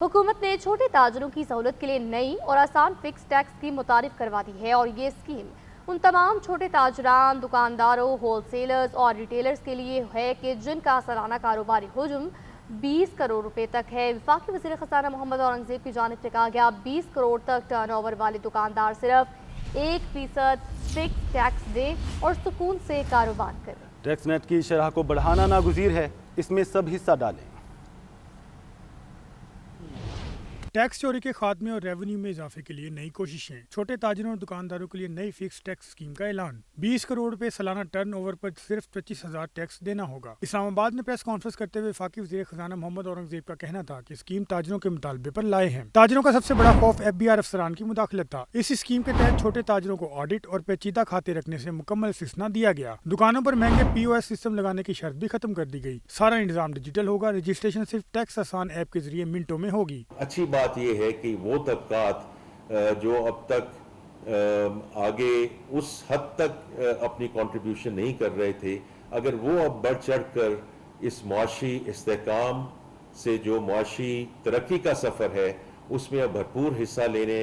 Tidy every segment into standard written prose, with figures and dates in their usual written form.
हुकूमत ने छोटे ताजरों की सहूलत के लिए नई और आसान फिक्स टैक्स स्कीम मुतारिफ करवा दी है और ये स्कीम उन तमाम छोटे ताजरान, दुकानदारों, होलसेलर्स और रिटेलर्स के लिए है कि जिनका सालाना कारोबारी हुजम 20 करोड़ रुपए तक है। वफाकी वज़ीर ख़ज़ाना मोहम्मद औरंगज़ेब की जानिब से कहा गया 20 करोड़ तक टर्नओवर वाले दुकानदार सिर्फ 1% फिक्स टैक्स दें और सुकून से कारोबार करें। टैक्स नेट की शरह को बढ़ाना नागुज़ीर है, इसमें सब हिस्सा डालें। टैक्स चोरी के खात्मे और रेवेन्यू में इजाफे के लिए नई कोशिशें। छोटे ताजरों और दुकानदारों के लिए नई फिक्स टैक्स स्कीम का ऐलान। 20 करोड़ रुपए सालाना टर्न ओवर पर सिर्फ 25,000 टैक्स देना होगा। इस्लामाबाद में प्रेस कॉन्फ्रेंस करते हुए वफाकी वज़ीर ख़ज़ाना मोहम्मद औरंगज़ेब का कहना था कि स्कीम ताजरों के मुतालबे पर लाए हैं। ताजरों का सबसे बड़ा खौफ FBI अफसरान की मुदाखलत था। इस स्कीम के तहत छोटे ताजरों को ऑडिट और पेचीदा खाते रखने से मुकम्मल इस्तिस्ना दिया गया। दुकानों पर महंगे POS सिस्टम लगाने की शर्त भी खत्म कर दी गई। सारा इंतजाम डिजिटल होगा। रजिस्ट्रेशन सिर्फ टैक्स आसान ऐप के जरिए मिनटों में होगी। अच्छी बात यह है कि वो तबकात जो अब तक आगे उस हद तक अपनी कंट्रीब्यूशन नहीं कर रहे थे, अगर वो अब बढ़ चढ़ कर इस मुआशी इस्तेहकाम से जो मुआशी तरक्की का सफ़र है उसमें अब भरपूर हिस्सा लेने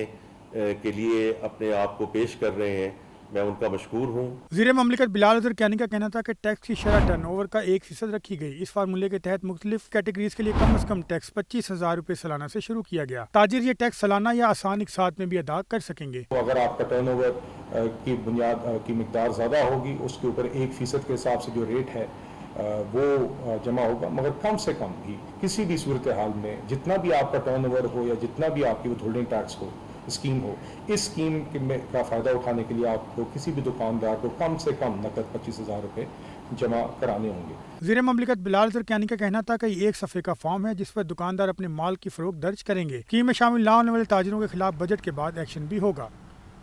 के लिए अपने आप को पेश कर रहे हैं, मैं उनका मशकूर हूँ। वज़ीर ममलिकत बिलाल अज़हर कैनी का कहना था कि टैक्स की शरह टर्नओवर का 1% रखी गई। इस फार्मूले के तहत मुख्तलिफ कैटेगरीज के लिए कम से कम टैक्स 25,000 रुपए सालाना से शुरू किया गया। ताजिर ये टैक्स सालाना या आसान एक साथ में भी अदा कर सकेंगे। तो अगर आपका टर्नओवर की बुनियाद की मिकदार ज़्यादा होगी, उसके ऊपर 1% के हिसाब से जो रेट है वो जमा होगा, मगर कम से कम भी किसी भी सूरत हाल में जितना भी आपका टर्नओवर हो या जितना भी आपकी विथहोल्डिंग टैक्स हो स्कीम हो, इस स्कीम का फ़ायदा उठाने के लिए आपको किसी भी दुकानदार को कम से कम नकद 25,000 रुपये जमा कराने होंगे। वज़ीर ममलिकत बिलाल अज़हर कैनी का कहना था कि एक सफ़े का फॉर्म है जिस पर दुकानदार अपने माल की फरोख्त दर्ज करेंगे। स्कीम में शामिल ना होने वाले ताजिरों के खिलाफ बजट के बाद एक्शन भी होगा।